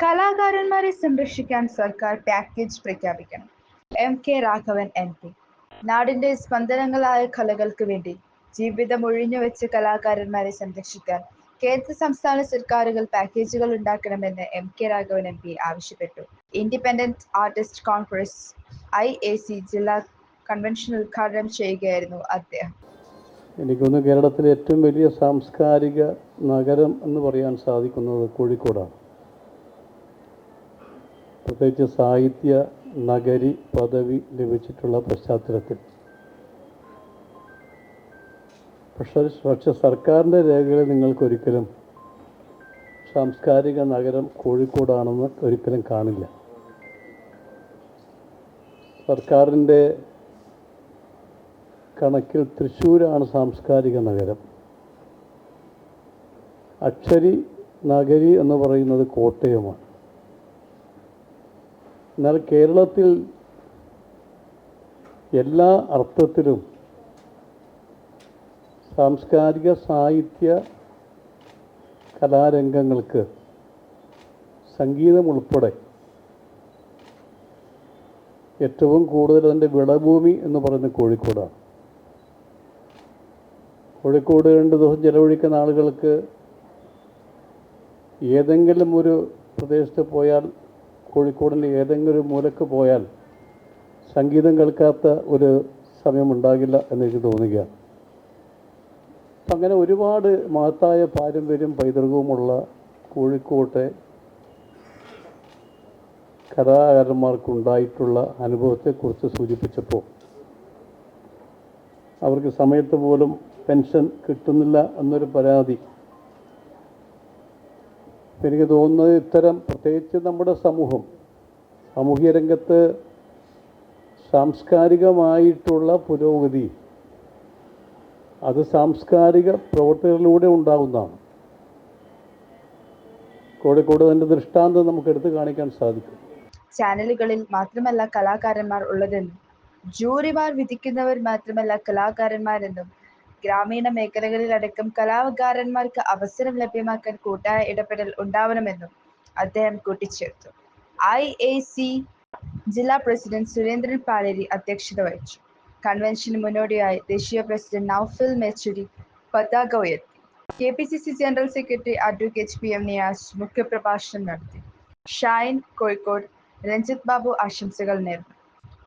കലാകാരന്മാരെ സംരക്ഷിക്കാൻ സർക്കാർ പാക്കേജ് പ്രഖ്യാപിക്കണം. എം.കെ. രാഘവൻ എം.പി. നാടിന്റെ സ്പന്ദനങ്ങളായ കലകൾക്ക് വേണ്ടി ജീവിതമൊഴിഞ്ഞുവെച്ച കലാകാരന്മാരെ സംരക്ഷിക്കാൻ കേന്ദ്ര സംസ്ഥാന സർക്കാരുകൾ പാക്കേജുകൾ ഉണ്ടാക്കണമെന്ന് എം.കെ. രാഘവൻ എം.പി. ആവശ്യപ്പെട്ടു. ഇൻഡിപെൻഡന്റ് ആർട്ടിസ്റ്റ് കോൺഗ്രസ് (IAC) ജില്ലാ കൺവെൻഷൻ ഉദ്ഘാടനം ചെയ്യുകയായിരുന്നു അദ്ദേഹം. എനിക്കൊന്ന് കേരളത്തിലെ ഏറ്റവും വലിയ സാംസ്കാരിക നഗരം എന്ന് പറയാൻ സാധിക്കുന്നത് കോഴിക്കോടാണ്. പ്രത്യേകിച്ച് സാഹിത്യ നഗരി പദവി ലഭിച്ചിട്ടുള്ള പശ്ചാത്തലത്തിൽ. പക്ഷെ സർക്കാരിൻ്റെ രേഖകളിൽ നിങ്ങൾക്കൊരിക്കലും സാംസ്കാരിക നഗരം കോഴിക്കോടാണെന്ന് ഒരിക്കലും കാണില്ല. സർക്കാരിൻ്റെ കണക്കിൽ തൃശ്ശൂരാണ് സാംസ്കാരിക നഗരം. അക്ഷരി നഗരി എന്ന് പറയുന്നത് കോട്ടയമാണ്. എന്നാൽ കേരളത്തിൽ എല്ലാ അർത്ഥത്തിലും സാംസ്കാരിക സാഹിത്യ കലാരംഗങ്ങൾക്ക് സംഗീതം ഉൾപ്പെടെ ഏറ്റവും കൂടുതൽ അതിൻ്റെ വിളഭൂമി എന്ന് പറയുന്നത് കോഴിക്കോടാണ്. കോഴിക്കോട് 2 ദിവസം ചെലവഴിക്കുന്ന ആളുകൾക്ക് ഏതെങ്കിലും ഒരു പ്രദേശത്ത് പോയാൽ, കോഴിക്കോടിൻ്റെ ഏതെങ്കിലും ഒരു മൂലക്ക് പോയാൽ സംഗീതം കേൾക്കാത്ത ഒരു സമയമുണ്ടാകില്ല എന്നെനിക്ക് തോന്നുകയാണ്. അങ്ങനെ ഒരുപാട് മഹത്തായ പാരമ്പര്യം പൈതൃകവുമുള്ള കോഴിക്കോട്ടെ കലാകാരന്മാർക്കുണ്ടായിട്ടുള്ള അനുഭവത്തെക്കുറിച്ച് സൂചിപ്പിച്ചപ്പോൾ അവർക്ക് സമയത്ത് പോലും പെൻഷൻ കിട്ടുന്നില്ല എന്നൊരു പരാതി. എനിക്ക് തോന്നുന്നത് ഇത്തരം പ്രത്യേകിച്ച് നമ്മുടെ സാമൂഹിക രംഗത്ത് സാംസ്കാരികമായിട്ടുള്ള പുരോഗതി അത് സാംസ്കാരിക പ്രവർത്തകരിലൂടെ ഉണ്ടാകുന്നതാണ്. കോഴിക്കോട് അതിൻ്റെ ദൃഷ്ടാന്തം നമുക്ക് എടുത്തു കാണിക്കാൻ സാധിക്കും. ചാനലുകളിൽ മാത്രമല്ല കലാകാരന്മാർ ഉള്ളതെന്നും ജൂറിമാർ വിധിക്കുന്നവർ മാത്രമല്ല കലാകാരന്മാരെന്നും ഗ്രാമീണ മേഖലകളിലടക്കം കലാകാരന്മാർക്ക് അവസരം ലഭ്യമാക്കാൻ കൂട്ടായ ഇടപെടൽ ഉണ്ടാവണമെന്നും അദ്ദേഹം കൂട്ടിച്ചേർത്തു. IAC ജില്ലാ പ്രസിഡന്റ് സുരേന്ദ്രൻ പാലേരി അധ്യക്ഷത വഹിച്ചു. കൺവെൻഷന് മുന്നോടിയായി ദേശീയ പ്രസിഡന്റ് നൌഫൽ മേച്ചൂരി പതാക ഉയർത്തി. KPCC general secretary advocate PM Niyas മുഖ്യപ്രഭാഷണം നടത്തി. ഷൈൻ കോഴിക്കോട്, രഞ്ജിത്ത് ബാബു ആശംസകൾ നേർന്നു.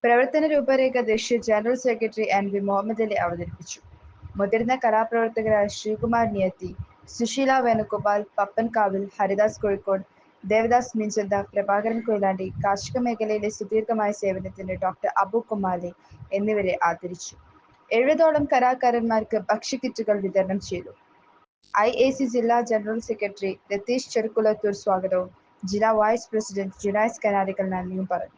പ്രവർത്തന രൂപരേഖ ദേശീയ general secretary NV Muhammad Ali അവതരിപ്പിച്ചു. മുതിർന്ന കലാപ്രവർത്തകരായ ശ്രീകുമാർ നിയത്തി, സുശീല വേണുഗോപാൽ, പപ്പൻകാവിൽ, ഹരിദാസ് കോഴിക്കോട്, ദേവദാസ് മീഞ്ചന്ത, പ്രഭാകരൻ കൊയിലാണ്ടി, കാർഷിക മേഖലയിലെ സുദീർഘമായ സേവനത്തിന് ഡോക്ടർ അബു കുമാലി എന്നിവരെ ആദരിച്ചു. 70ഓളം കലാകാരന്മാർക്ക് ഭക്ഷ്യക്കിറ്റുകൾ വിതരണം ചെയ്തു. IAC ജില്ലാ ജനറൽ സെക്രട്ടറി രതീഷ് ചെറുക്കുളത്തൂർ സ്വാഗതവും ജില്ലാ വൈസ് പ്രസിഡന്റ് ജുനൈസ് കനാലിക്കൽ നന്ദിയും പറഞ്ഞു.